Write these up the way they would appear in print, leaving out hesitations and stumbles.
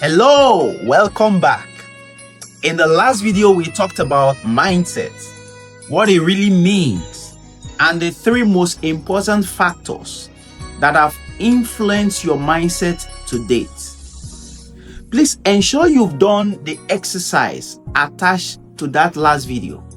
Hello, welcome back. In the last video, we talked about mindset, what it really means, and the three most important factors that have influenced your mindset to date. Please ensure you've done the exercise attached to that last video.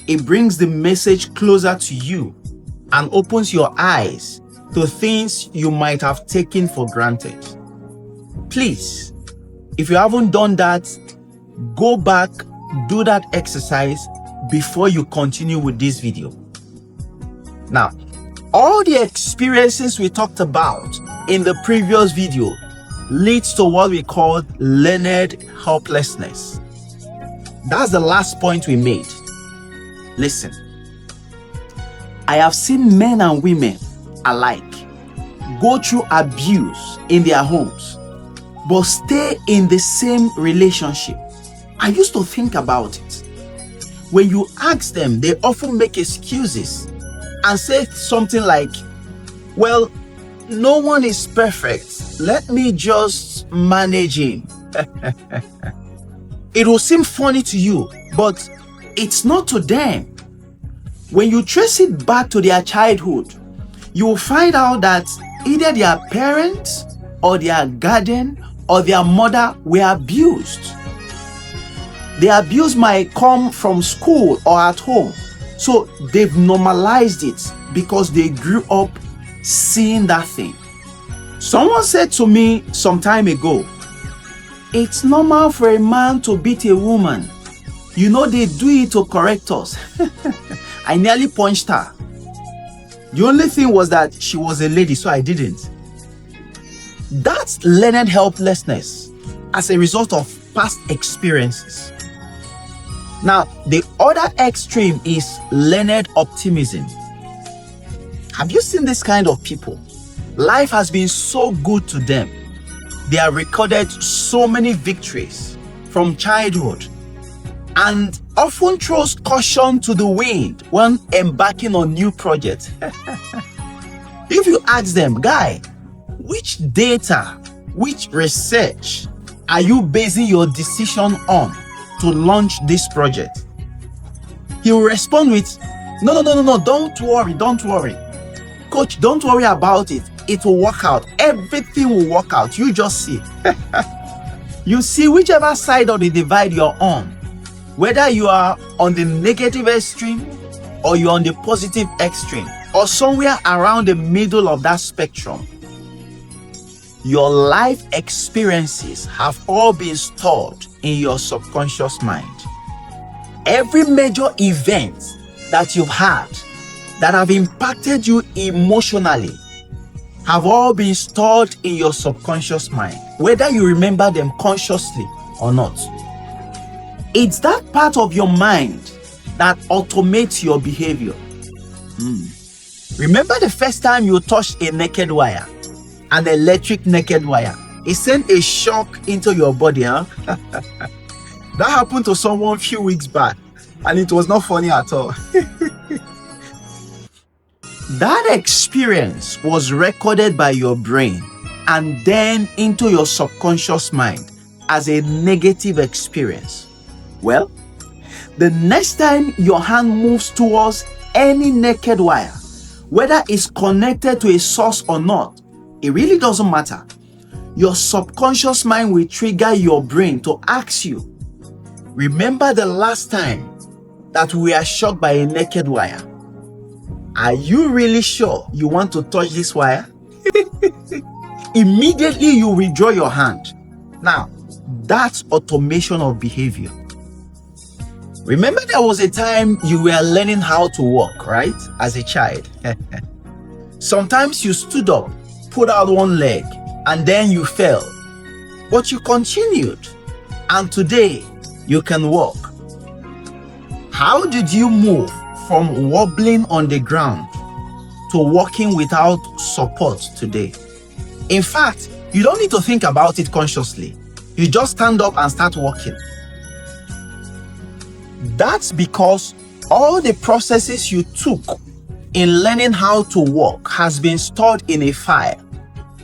It brings the message closer to you and opens your eyes to things you might have taken for granted. Please, if you haven't done that, go back, do that exercise before you continue with this video. Now, all the experiences we talked about in the previous video leads to what we call learned helplessness. That's the last point we made. Listen, I have seen men and women alike go through abuse in their homes but stay in the same relationship. I used to think about it. When you ask them, they often make excuses and say something like, well, no one is perfect. Let me just manage him. It will seem funny to you, but it's not to them. When you trace it back to their childhood, you will find out that either their parents or their guardian or their mother were abused. The abuse might come from school or at home, so they've normalized it because they grew up seeing that thing. Someone said to me some time ago, it's normal for a man to beat a woman. You know they do it to correct us. I nearly punched her. The only thing was that she was a lady, so I didn't. That's learned helplessness as a result of past experiences. Now, the other extreme is learned optimism. Have you seen this kind of people? Life has been so good to them. They have recorded so many victories from childhood and often throws caution to the wind when embarking on new projects. If you ask them, guy, which data, which research are you basing your decision on to launch this project? He will respond with, no, don't worry. Coach, don't worry about it. It will work out. Everything will work out. You just see. You see, whichever side of the divide you're on, whether you are on the negative extreme or you're on the positive extreme or somewhere around the middle of that spectrum, your life experiences have all been stored in your subconscious mind. Every major event that you've had that have impacted you emotionally have all been stored in your subconscious mind, whether you remember them consciously or not. It's that part of your mind that automates your behavior. Remember the first time you touched a naked wire, an electric naked wire? It sent a shock into your body, huh? That happened to someone a few weeks back, and it was not funny at all. That experience was recorded by your brain and then into your subconscious mind as a negative experience. Well, the next time your hand moves towards any naked wire, whether it's connected to a source or not, it really doesn't matter. Your subconscious mind will trigger your brain to ask you, remember the last time that we were shocked by a naked wire? Are you really sure you want to touch this wire? Immediately you withdraw your hand. Now, that's automation of behavior. Remember there was a time you were learning how to walk, right? As a child. Sometimes you stood up, put out one leg, and then you fell. But you continued, and today you can walk. How did you move from wobbling on the ground to walking without support today? In fact, you don't need to think about it consciously. You just stand up and start walking. That's because all the processes you took in learning how to walk has been stored in a file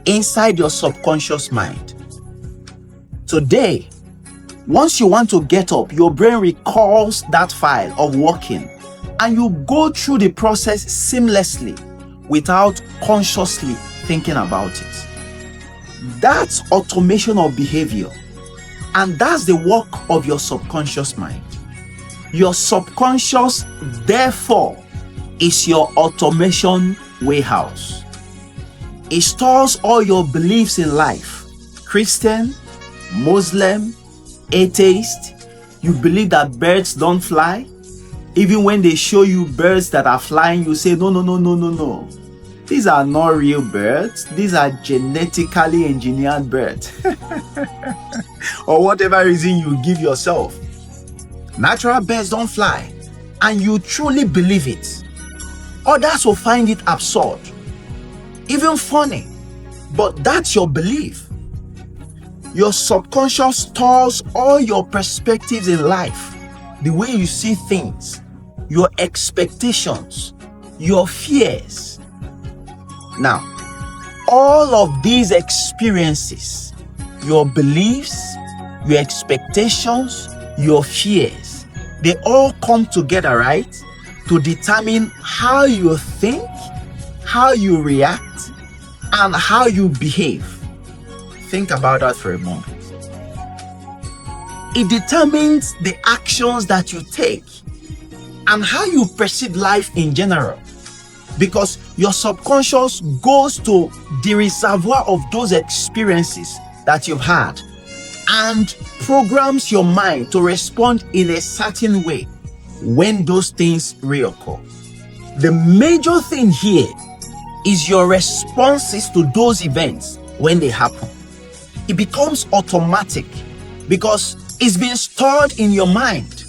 inside your subconscious mind. Today, once you want to get up, your brain recalls that file of working, and you go through the process seamlessly without consciously thinking about it. That's automation of behavior, and that's the work of your subconscious mind. Your subconscious, therefore, is your automation warehouse. It stores all your beliefs in life. Christian, Muslim, atheist, you believe that birds don't fly? Even when they show you birds that are flying, you say, no, no, no, no, no, no. These are not real birds. These are genetically engineered birds. Or whatever reason you give yourself. Natural birds don't fly. And you truly believe it. Others will find it absurd, even funny. But that's your belief. Your subconscious stores all your perspectives in life, the way you see things, your expectations, your fears. Now, all of these experiences, your beliefs, your expectations, your fears, they all come together, right, to determine how you think, how you react, and how you behave. Think about that for a moment. It determines the actions that you take and how you perceive life in general, because your subconscious goes to the reservoir of those experiences that you've had and programs your mind to respond in a certain way when those things reoccur. The major thing here is your responses to those events when they happen. It becomes automatic because it's been stored in your mind,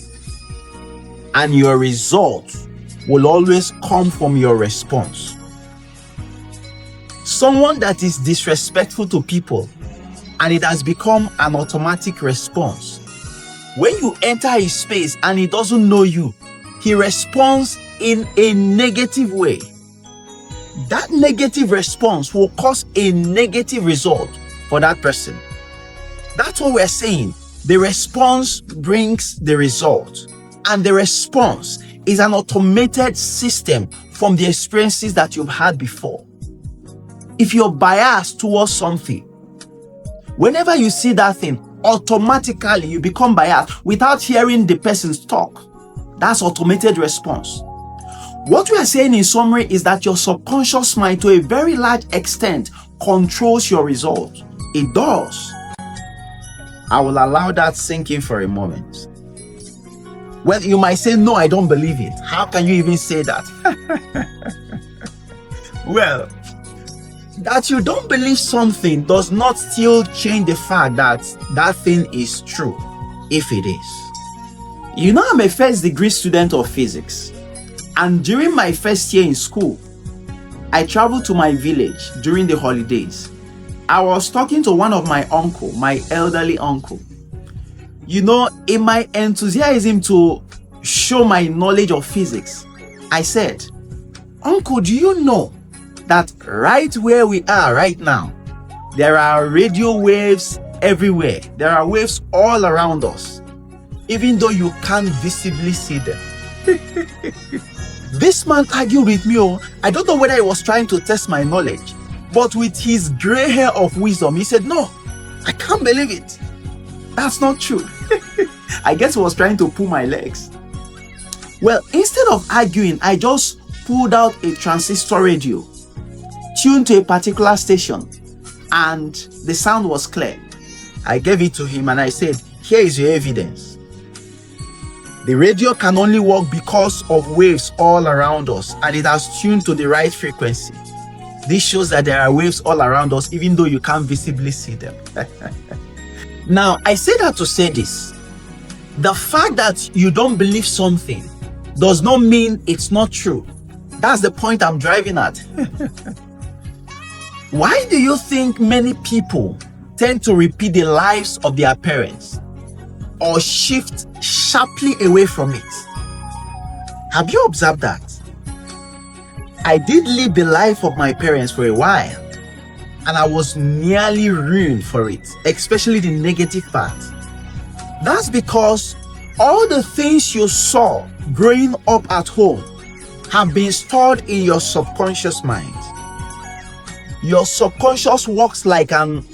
and your results will always come from your response. Someone that is disrespectful to people and it has become an automatic response. When you enter his space and he doesn't know you, he responds in a negative way. That negative response will cause a negative result for that person. That's what we're saying. The response brings the result. And the response is an automated system from the experiences that you've had before. If you're biased towards something, whenever you see that thing, automatically you become biased without hearing the person's talk. That's automated response. What we are saying in summary is that your subconscious mind, to a very large extent, controls your result. It does. I will allow that sink in for a moment. Well, you might say, no, I don't believe it. How can you even say that? Well, that you don't believe something does not still change the fact that that thing is true, if it is. You know, I'm a first degree student of physics. And during my first year in school, I traveled to my village during the holidays. I was talking to one of my uncle, my elderly uncle. You know, in my enthusiasm to show my knowledge of physics, I said, Uncle, do you know that right where we are right now, there are radio waves everywhere. There are waves all around us, even though you can't visibly see them. This man argued with me. I don't know whether he was trying to test my knowledge, but with his gray hair of wisdom, he said, no, I can't believe it. That's not true. I guess he was trying to pull my legs. Well, instead of arguing, I just pulled out a transistor radio, tuned to a particular station, and the sound was clear. I gave it to him and I said, here is your evidence. The radio can only work because of waves all around us, and it has tuned to the right frequency. This shows that there are waves all around us, even though you can't visibly see them. Now, I say that to say this. The fact that you don't believe something does not mean it's not true. That's the point I'm driving at. Why do you think many people tend to repeat the lives of their parents or shift sharply away from it? Have you observed that? I did live the life of my parents for a while, and I was nearly ruined for it, especially the negative part. That's because all the things you saw growing up at home have been stored in your subconscious mind. Your subconscious works like an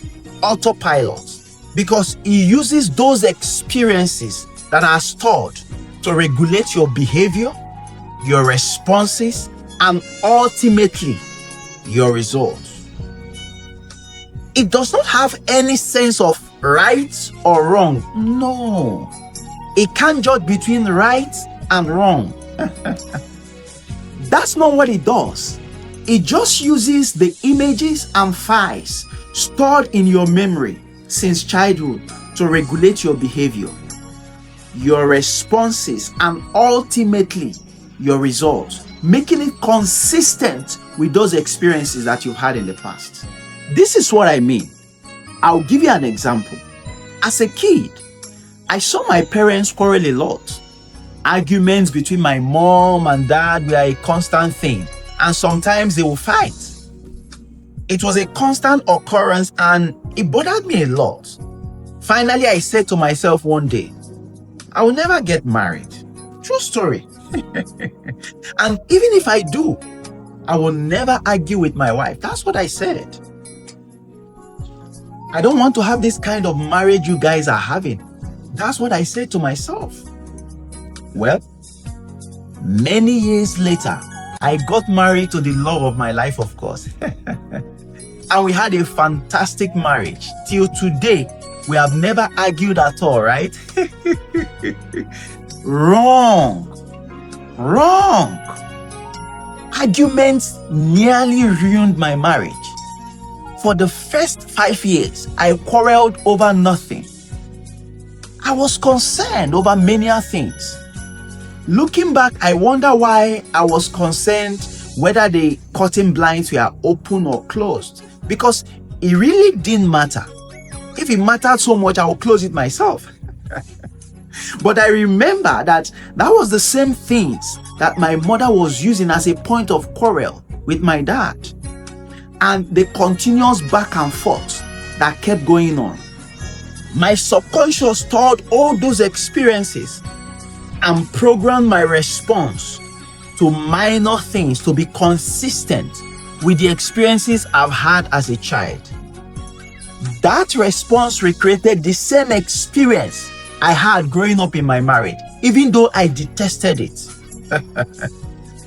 autopilot because it uses those experiences that are stored to regulate your behavior, your responses, and ultimately your results. It does not have any sense of right or wrong. No. It can't judge between right and wrong. That's not what it does. It just uses the images and files stored in your memory since childhood to regulate your behavior, your responses, and ultimately your results, making it consistent with those experiences that you've had in the past. This is what I mean. I'll give you an example. As a kid, I saw my parents quarrel a lot. Arguments between my mom and dad were a constant thing, and sometimes they will fight. It was a constant occurrence and it bothered me a lot. Finally, I said to myself one day, I will never get married. True story. And even if I do, I will never argue with my wife. That's what I said. I don't want to have this kind of marriage you guys are having. That's what I said to myself. Well, many years later, I got married to the love of my life, of course. And we had a fantastic marriage. Till today, we have never argued at all, right? Wrong. Arguments nearly ruined my marriage. For the first 5 years, I quarreled over nothing. I was concerned over many things. Looking back, I wonder why I was concerned whether the curtain blinds were open or closed, because it really didn't matter. If it mattered so much, I would close it myself. But I remember that was the same things that my mother was using as a point of quarrel with my dad, and the continuous back and forth that kept going on. My subconscious stored all those experiences and programmed my response to minor things to be consistent with the experiences I've had as a child. That response recreated the same experience I had growing up in my marriage, even though I detested it.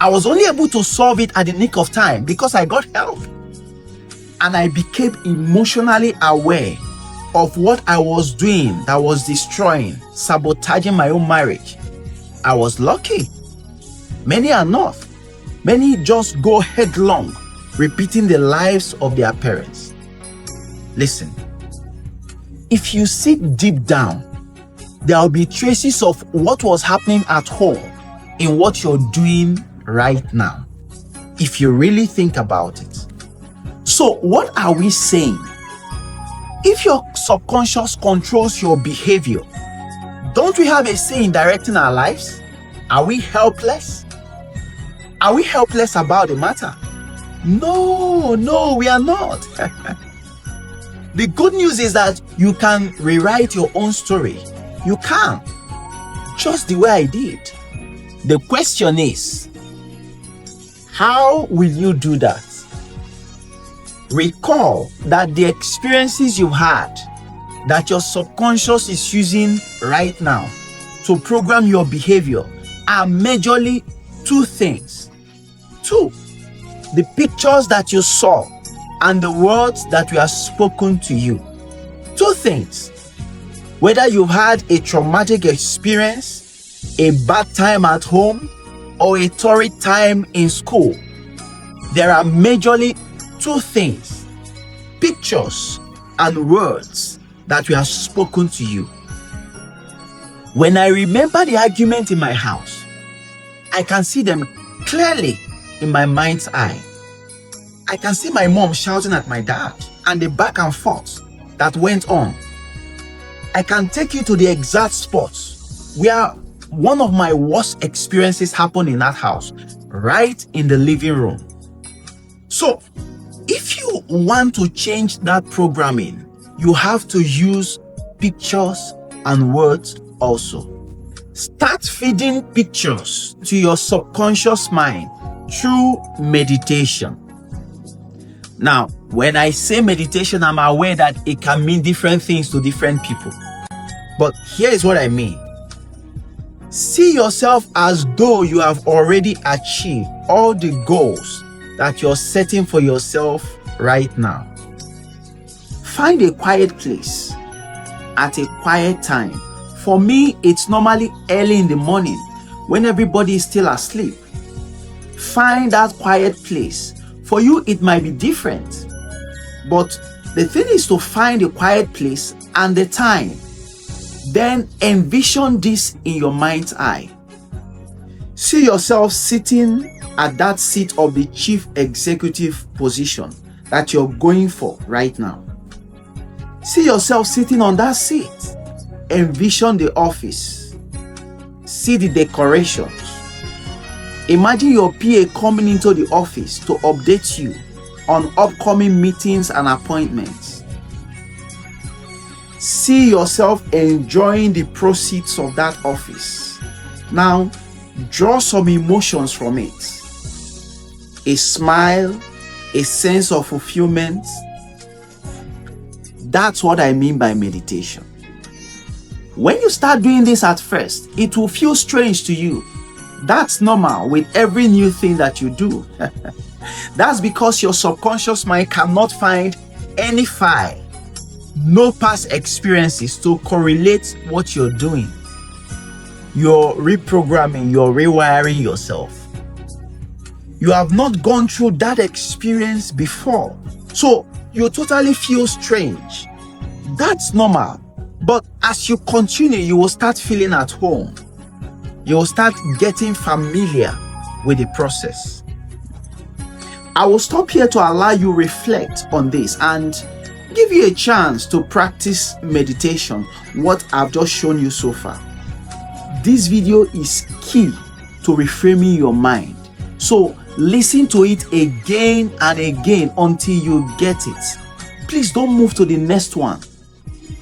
I was only able to solve it at the nick of time because I got help. And I became emotionally aware of what I was doing that was destroying, sabotaging my own marriage. I was lucky. Many are not. Many just go headlong, repeating the lives of their parents. Listen, if you sit deep down, there will be traces of what was happening at home in what you're doing right now, if you really think about it. So what are we saying? If your subconscious controls your behavior, don't we have a say in directing our lives? Are we helpless? Are we helpless about the matter? No, we are not. The good news is that you can rewrite your own story. You can, just the way I did. The question is, how will you do that? Recall that the experiences you've had, that your subconscious is using right now to program your behavior, are majorly two things. Two, the pictures that you saw and the words that were spoken to you. Two things. Whether you've had a traumatic experience, a bad time at home, or a torrid time in school, there are majorly two things: pictures and words that were spoken to you. When I remember the argument in my house, I can see them clearly in my mind's eye. I can see my mom shouting at my dad and the back and forth that went on. I can take you to the exact spots where one of my worst experiences happened in that house, right in the living room. So, if you want to change that programming, you have to use pictures and words also. Start feeding pictures to your subconscious mind through meditation. Now, when I say meditation, I'm aware that it can mean different things to different people. But here is what I mean. See yourself as though you have already achieved all the goals that you're setting for yourself right now. Find a quiet place at a quiet time. For me, it's normally early in the morning when everybody is still asleep. Find that quiet place. For you, it might be different. But the thing is to find a quiet place and the time. Then envision this in your mind's eye. See yourself sitting at that seat of the chief executive position that you're going for right now. See yourself sitting on that seat. Envision the office. See the decorations. Imagine your PA coming into the office to update you on upcoming meetings and appointments. See yourself enjoying the proceeds of that office. Now, draw some emotions from it. A smile, a sense of fulfillment. That's what I mean by meditation. When you start doing this at first, it will feel strange to you. That's normal with every new thing that you do. That's because your subconscious mind cannot find any file, no past experiences to correlate what you're doing. You're reprogramming, you're rewiring yourself. You have not gone through that experience before. So you totally feel strange. That's normal. But as you continue, you will start feeling at home. You will start getting familiar with the process. I will stop here to allow you reflect on this and give you a chance to practice meditation, what I've just shown you so far. This video is key to reframing your mind. So listen to it again and again until you get it. Please don't move to the next one.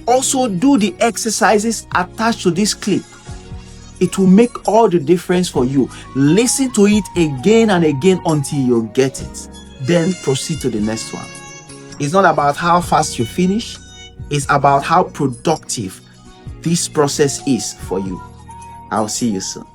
Also do the exercises attached to this clip. It will make all the difference for you. Listen to it again and again until you get it. Then proceed to the next one. It's not about how fast you finish. It's about how productive this process is for you. I'll see you soon.